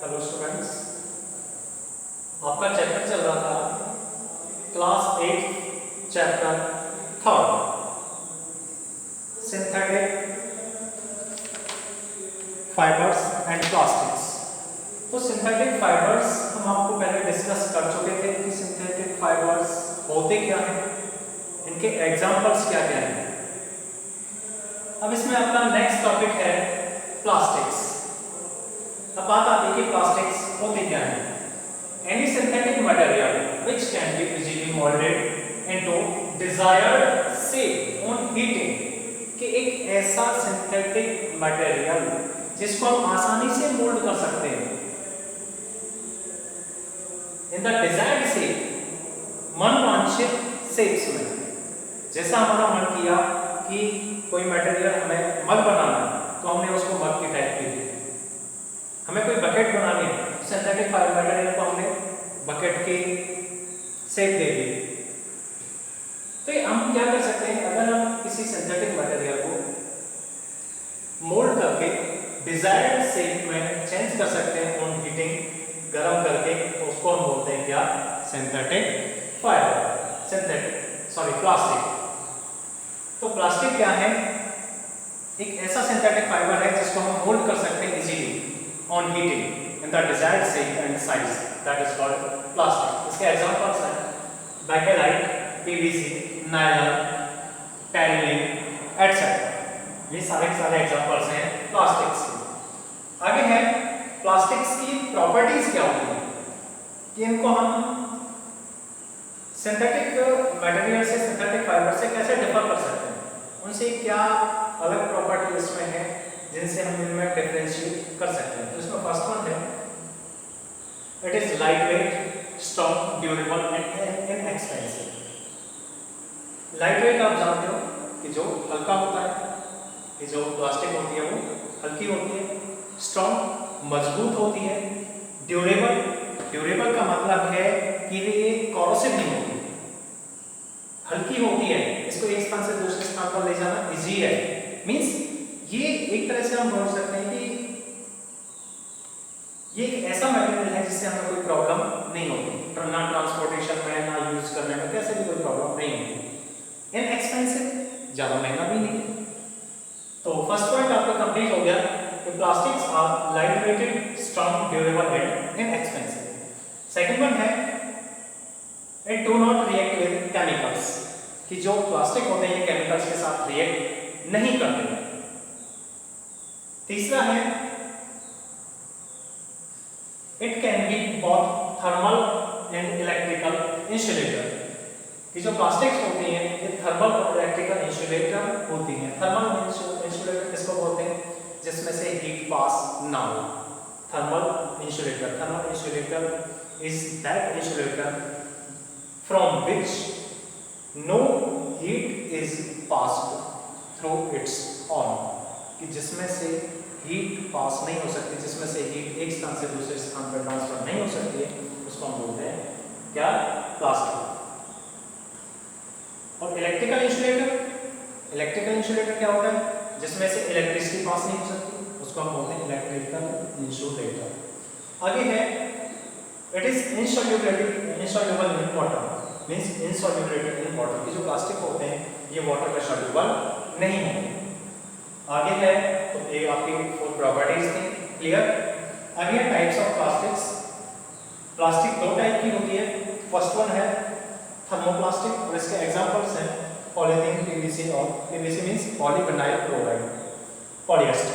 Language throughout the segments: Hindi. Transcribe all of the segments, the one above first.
हेलो स्टूडेंट्स, आपका चैप्टर चल रहा था class 8 chapter 3 synthetic fibres and plastics. तो सिंथेटिक फाइबर्स हम आपको पहले डिस्कस कर चुके थे कि सिंथेटिक फाइबर्स होते क्या हैं, इनके एग्जांपल्स क्या क्या हैं। अब इसमें अपना नेक्स्ट टॉपिक है प्लास्टिक्स। अब बात आती है कि प्लास्टिक्स होते क्या हैं। Any synthetic material which can be easily moulded into desired shape on heating, कि एक ऐसा सिंथेटिक मटेरियल जिसको हम आसानी से मोल्ड कर सकते हैं इन द डिजायर्ड शेप, मनवांछित शेप्स में। जैसा हमारा मन किया कि कोई मटेरियल हमें मग बनाना है तो हमने उसको मग की टाइप की दी। हमें कोई बकेट बनानी है, सिंथेटिक फाइबर मटेरियल को हमने बकेट की शेप दे दी। तो ये हम क्या कर सकते हैं, अगर हम किसी सिंथेटिक मटेरियल को मोल्ड करके डिजायर्ड शेप में चेंज कर सकते हैं ऑन हीटिंग, गर्म करके, तो उसको हम बोलते हैं क्या, सिंथेटिक फाइबर, प्लास्टिक। तो प्लास्टिक क्या है, एक ऐसा सिंथेटिक फाइबर है जिसको हम मोल्ड कर सकते हैं easily on heating in the desired shape and size, that is called plastic. इसके एग्जांपल्स हैं Bakelite, PVC, nylon, Terylene, etc. ये सारे एग्जांपल्स हैं प्लास्टिक्स के। आगे है प्लास्टिक्स की प्रॉपर्टीज क्या होती हैं, कि इनको हम सिंथेटिक मटेरियल से, सिंथेटिक फाइबर से कैसे डिफर कर सकते हैं, उनसे क्या अलग प्रॉपर्टी इसमें है जिनसे हम इनमें डिफरेंशिएट कर सकते हैं। तो इसमें फर्स्ट वन है, it is light weight, strong, durable and inexpensive. Light weight आप जानते हो कि जो हल्का होता है, कि जो प्लास्टिक होती है वो हल्की होती है, स्ट्रॉन्ग मजबूत होती है, ड्यूरेबल का मतलब है कि ये कॉरोसिव नहीं होती, हल्की होती है, इसको एक स्थान से दूसरे स्थान पर ले जाना इजी है। मींस ये एक तरह से हम बोल सकते हैं कि ये एक ऐसा मटेरियल है जिससे हमें कोई प्रॉब्लम नहीं होती, ना ट्रांसपोर्टेशन में, ना यूज करने में, कैसे भी कोई प्रॉब्लम नहीं होती। इनएक्सपेंसिव, ज्यादा महंगा भी नहीं है। तो फर्स्ट पॉइंट आपका कंप्लीट हो गया कि plastics are light weighted, strong, durable and inexpensive. Second one है, it do not react with chemicals, कि जो प्लास्टिक होते हैं ये केमिकल्स के साथ रिएक्ट नहीं करते हैं। तीसरा है, it can be both thermal and electrical insulator, कि जो प्लास्टिक्स होती हैं ये थर्मल और इलेक्ट्रिकल इंसुलेटर होती हैं। थर्मल इंसुलेटर किसको बोलते हैं, जिसमें से हीट पास ना हो। Thermal insulator is that insulator from which no heat is passed through its on, कि जिसमें से हीट पास नहीं हो सकती, जिसमें से हीट एक स्थान से दूसरे स्थान पर ट्रांसफर नहीं हो सकती है, उसको हम बोलते हैं क्या, प्लास्टिक। और इलेक्ट्रिकल इंसुलेटर क्या होता है, जिसमें से इलेक्ट्रिसिटी पास नहीं हो सकती, उसको हम बोलते हैं इलेक्ट्रिकल इंसुलेटर। आगे है, it is insoluble in water, means इनसॉल्युबिलिटी in water, कि जो प्लास्टिक होते हैं ये वाटर में सॉल्युबल नहीं होते। आगे है, तो ये आपकी 4 प्रॉपर्टीज थी, क्लियर। आगे types of plastics. Plastic 2 type की होती है। फर्स्ट वन है थर्मोप्लास्टिक, और इसके एग्जांपल्स हैं पॉलीथीन, पीवीसी, और PVC means polyvinyl chloride, polyester.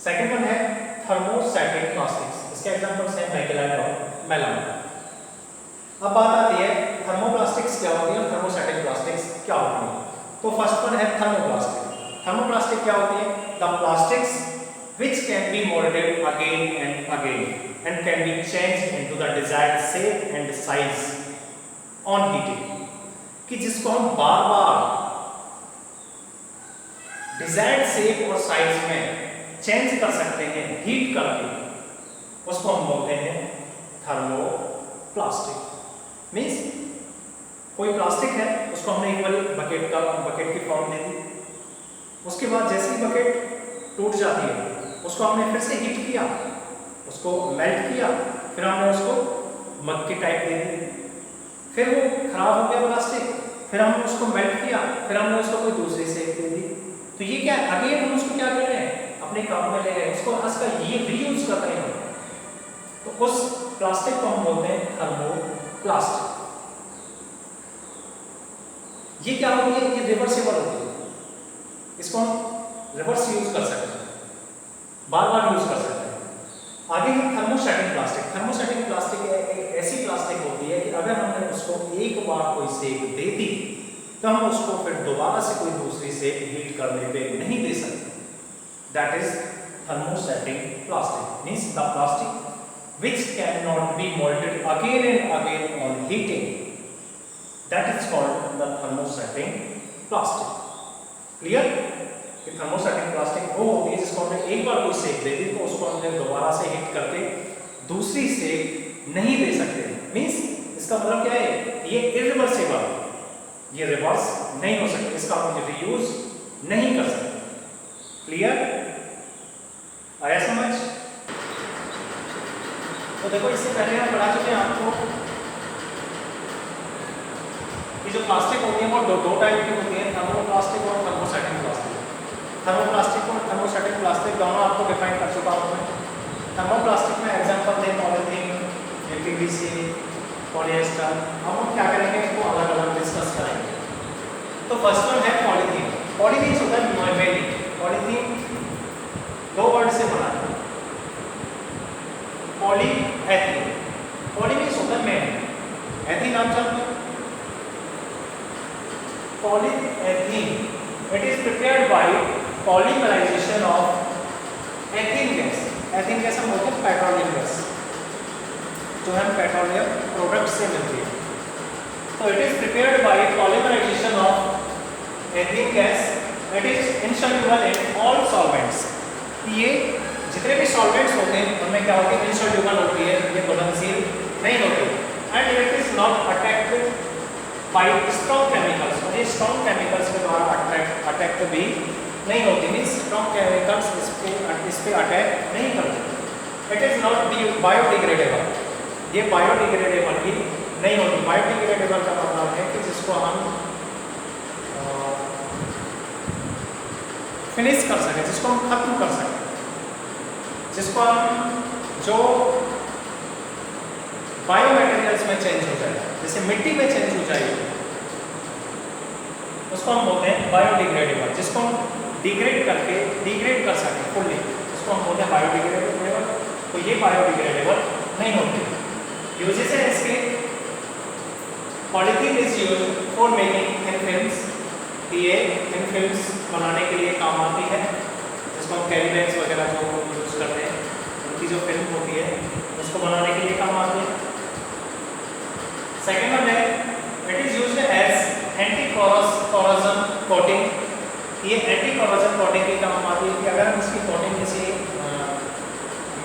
Second one है थर्मोस्टैटिक प्लास्टिक्स, इसके एग्जांपल्स हैं बैकेलाइट और मेलामाइन। अब बात आती है थर्मोप्लास्टिक्स क्या होती है और थर्मोस्टैटिक प्लास्टिक्स क्या होती है। तो फर्स्ट वन है थर्मोप्लास्टिक। थर्मोप्लास्टिक क्या होती है, the plastics which can be molded again and can be changed into the desired shape and size on heating, कि जिसको हम बार बार डिजायर्ड शेप और साइज में चेंज कर सकते हैं हीट करके, उसको हम बोलते हैं थर्मोप्लास्टिक। मींस कोई प्लास्टिक है, उसको हमने एक बार बकेट की फॉर्म दे दी, उसके बाद जैसे ही बकेट टूट जाती है उसको हमने फिर से हीट किया उसको मेल्ट किया, फिर हमने उसको मग की टाइप दे दी, फिर वो खराब हो गया प्लास्टिक, फिर हमने उसको मेल्ट किया, फिर हमने उसको कोई दूसरी शेप दे दी। तो ये क्या है, अगेन हम उसको क्या कर रहे हैं, अपने काम में ले रहे हैं, उसको इसका ये रीयूज कर रहे हैं। तो उस प्लास्टिक को हम बोलते हैं थर्मोप्लास्टिक। ये क्या होती है, ये रिवर्सिबल होती है, इसको हम रिवर्स यूज कर सकते हैं, बार बार यूज कर सकते हैं। आगे है थर्मोस्टैटिक प्लास्टिक। थर्मोस्टैटिक प्लास्टिक एक ऐसी प्लास्टिक होती है कि अगर हमने उसको एक बार कोई शेप दे दी तो हम उसको फिर दोबारा से कोई दूसरी शेप हीट करने पे नहीं दे सकते। That is thermostatic plastic, means the plastic which cannot be molded again and again on heating, that is called the thermosetting plastic. Clear? कि थर्मोस्टैटिक प्लास्टिक वो होती है जिसको हमने एक बार कोई शेप दे दी तो उसको हमने दोबारा से हीट करके दूसरी शेप नहीं दे सकते। मींस इसका मतलब क्या है, ये इरिवर्सिबल, ये रिवर्स नहीं हो सकती, इसका हम रीयूज नहीं कर सकते। क्लियर? आया समझ? तो देखो इससे पहले हम पढ़ा चुके हैं आपको कि जो प्लास्टिक होती है वो दो टाइप की होती है, थर्मोप्लास्टिक और थर्मोस्टैटिक प्लास्टिक। थर्मोप्लास्टिक और थर्मोस्टैटिक प्लास्टिक दोनों आपको डिफाइन कर चुका हूं मैं। थर्मोप्लास्टिक में एग्जांपल दें पॉलीथीन, पीवीसी, पॉलिएस्टर। अब हम क्या करेंगे, इनको अलग अलग डिस्कस करेंगे। तो फर्स्ट वन है पॉलीथीन। पॉलीथीन होता है मेनली, पॉलीथीन दो वर्ड से बना है, पॉलीएथीन। पॉली मींस होता है मेन, एथीन आप जानते हो, पॉलीएथीन it is prepared by polymerization of ethene gas। ethene gas हम बोलते हैं पेट्रोलियम गैस, जो हम पेट्रोलियम प्रोडक्ट से मिलती है। तो it is prepared by polymerization of ethene gas, it is insoluble in all solvents। ये जितने भी सॉल्वेंट्स होते हैं उनमें क्या होती है, इनसोल्यूबल होती है, ये घुलनशील नहीं होती। And it is not attacked by strong chemicals, और ये स्ट्रॉन्ग केमिकल्स के द्वारा अटैक्ट भी नहीं होती, मींस स्ट्रॉन्ग केमिकल्स इस पे अटैक नहीं करते। इट इज नॉट बायोडिग्रेडेबल, ये बायोडिग्रेडेबल भी नहीं होती। बायोडिग्रेडेबल का मतलब है कि जिसको हम फिनिश कर सकें, जिसको हम खत्म कर सकें, जिसको हम जो बायोमटेरियल्स में चेंज हो जाए, जैसे मिट्टी में चेंज हो जाएगी, उसको हम बोलते हैं बायोडिग्रेडेबल। जिसको हम डिग्रेड करके डिग्रेड कर सकें फुल्ली, उसको हम बोलते हैं बायोडिग्रेडेबल। तो ये बायोडिग्रेडेबल नहीं होती। यूजेस है इसके, polythene is used for making thin films. ये थिन फिल्म्स बनाने के लिए काम आती है, जिसको हम कैरी बैग्स वगैरह जो यूज करते हैं उनकी जो फिल्म होती है उसको बनाने के लिए काम आती है। सेकेंड वन है, it is used as anti corrosion coating. ये एंटी कोरोजन कोटिंग के काम आती है कि अगर हम इसकी कोटिंग किसी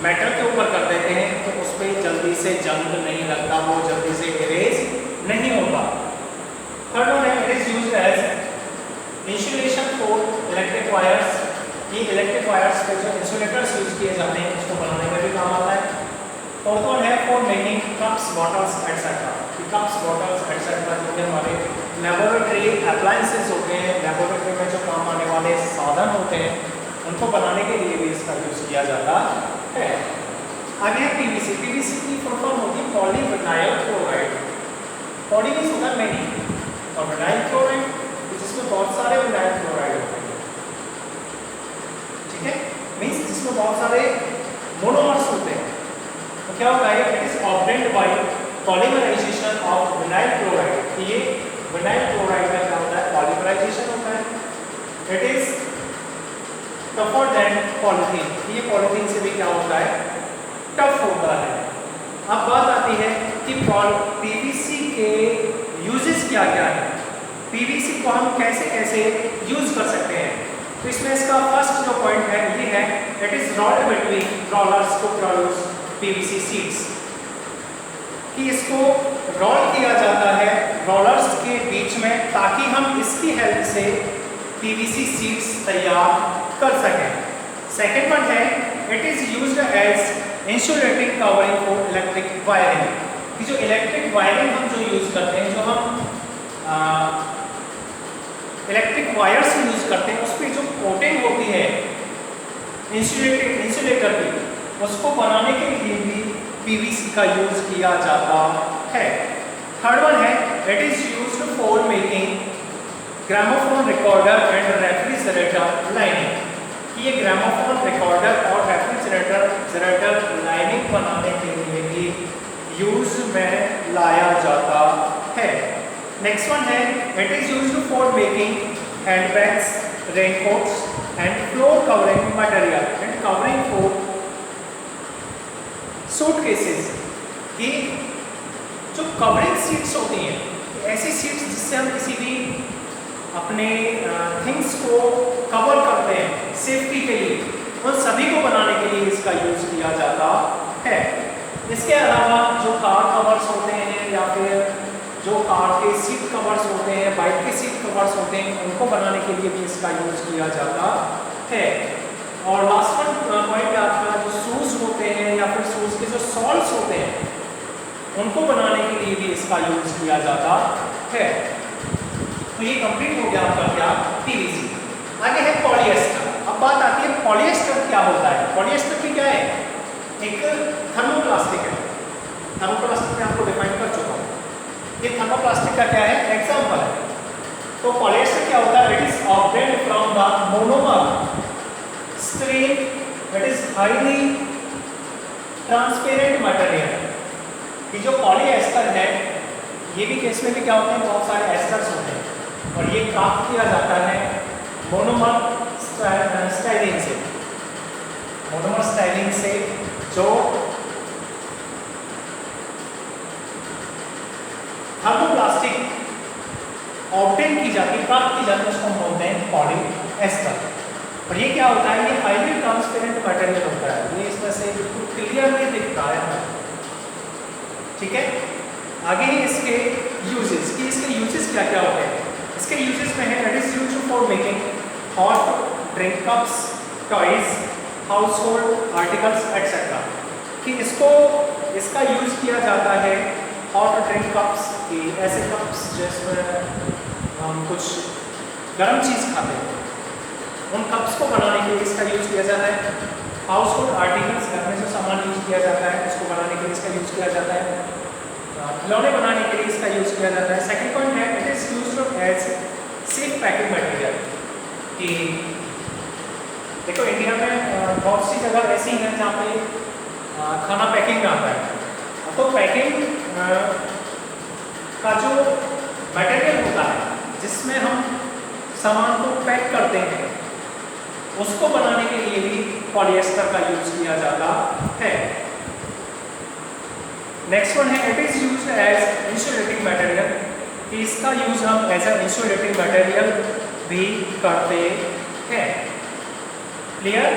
मेटल के ऊपर कर देते हैं तो उस पर जल्दी से जंग नहीं लगता, वो जल्दी से इरेज नहीं होता। थर्ड वन है, it is used as insulation for electric wires. ये इलेक्ट्रिक वायर्स पे जो इंसुलेटर्स यूज किए जाते हैं उसको बनाने में भी काम आता है। फोर्थ वन है for making cups, bottles etcetera. Cups, bottles etcetera जो कि हमारे लेबोरेटरी अप्लायंसेस होते हैं, लेबोरेटरी में जो काम आने वाले साधन होते हैं, उनको बनाने के लिए भी इसका यूज किया जाता है। आगे है पीवीसी। पीवीसी की फुल फॉर्म होती है पॉलीविनाइल क्लोराइड। पॉली मींस होता है मेनी, और विनाइल क्लोराइड जिसमें बहुत सारे विनाइल क्लोराइड होते हैं, ठीक है, मींस जिसमें बहुत सारे मोनोमर्स होते हैं। तो क्या होता है, it is obtained by polymerisation of vinyl chloride. ये विनाइल क्लोराइड में क्या होता है, पॉलीमराइजेशन होता है। It is tougher than polythene. ये पॉलीथीन से भी क्या होता है, टफ होता है। अब बात आती है कि पीवीसी के यूजेस क्या क्या है, पीवीसी को हम कैसे कैसे यूज कर सकते हैं। तो इसमें इसका फर्स्ट जो पॉइंट है ये है, it is rolled between rollers to produce PVC sheets. कि इसको रोल किया जाता है रोलर्स के बीच में ताकि हम इसकी हेल्प से पीवीसी शीट्स तैयार कर सकें। सेकेंड वन है, it is used as insulating covering for electric wiring, कि जो इलेक्ट्रिक वायरिंग हम जो यूज करते हैं, जो हम इलेक्ट्रिक वायर्स यूज करते हैं, उस पर जो कोटिंग होती है इंसुलेटर की, उसको बनाने के लिए भी पीवीसी का यूज किया जाता है। थर्ड वन है it is used for making gramophone recorder and refrigerator lining, कि ये ग्रामोफोन रिकॉर्डर और रेफ्रिजरेटर लाइनिंग बनाने के लिए भी यूज में लाया जाता है। नेक्स्ट वन है it is used for making handbags, raincoats and floor covering material and covering for suitcases, कि जो कवरिंग सीट्स होती हैं, ऐसी सीट्स जिससे हम किसी भी अपने थिंग्स को कवर करते हैं सेफ्टी के लिए, उन सभी को बनाने के लिए इसका यूज किया जाता है। इसके अलावा जो कार कवर्स होते हैं या फिर जो कार के सीट कवर्स होते हैं, बाइक के सीट कवर्स होते हैं, उनको बनाने के लिए भी इसका यूज किया जाता है। और लास्ट वन पॉइंट आपका जो शूज होते हैं या फिर शूज के जो सॉल्स होते हैं, उनको बनाने के लिए भी इसका यूज किया जाता है। तो ये कंप्लीट हो गया आपका क्या, पीवीसी। आगे है पॉलिएस्टर। अब बात आती है पॉलिएस्टर क्या होता है। पॉलिएस्टर की क्या है, एक थर्मोप्लास्टिक है। थर्मोप्लास्टिक में आपको डिफाइन कर चुका हूँ। ये थर्मोप्लास्टिक का क्या है, एग्जाम्पल है। तो पॉलिएस्टर क्या होता है, it is obtained from the monomer strain, it is highly transparent material. कि जो पॉलिएस्टर है, ये भी केस में भी क्या होते हैं, बहुत सारे एस्टर्स होते हैं, और ये प्राप्त किया जाता है मोनोमर स्टाइलिंग से। मोनोमर स्टाइलिंग से जो थर्मोप्लास्टिक ऑब्टेन की जाती है, प्राप्त की जाती है, उसको हम बोलते हैं पॉलिएस्टर। और ये क्या होता है, ये हाईली ट्रांसपेरेंट मटेरियल होता है। ये इसमें से बिल्कुल क्लियर नहीं दिखता है हमें, ठीक है। आगे ही इसके यूजेस, कि इसके यूजेस क्या क्या होते हैं। इसके यूजेस में है it is used for making hot drink cups, toys, house hold articles etcetera, कि इसका यूज किया जाता है हॉट ड्रिंक कप्स, कि ऐसे कप्स जिसमें हम कुछ गर्म चीज़ खाते हैं, उन कप्स को बनाने के लिए इसका यूज किया जाता है। हाउस होल्ड आर्टिकल्स, घर में जो सामान यूज किया जाता है उसको बनाने के लिए इसका यूज किया जाता है। खिलौने बनाने के लिए इसका यूज किया जाता है। सेकंड पॉइंट है it is used as safe packing material, कि देखो इंडिया में बहुत सी जगह ऐसी हैं जहाँ पे खाना पैकिंग में आता है, तो पैकिंग का जो मटेरियल होता है जिसमें हम सामान को पैक करते हैं, उसको बनाने के लिए भी पॉलिएस्टर का यूज किया जाता है। नेक्स्ट वन है it is used as insulating material, कि इसका यूज हम एज ए इंसुलेटिंग मटेरियल भी करते हैं। क्लियर।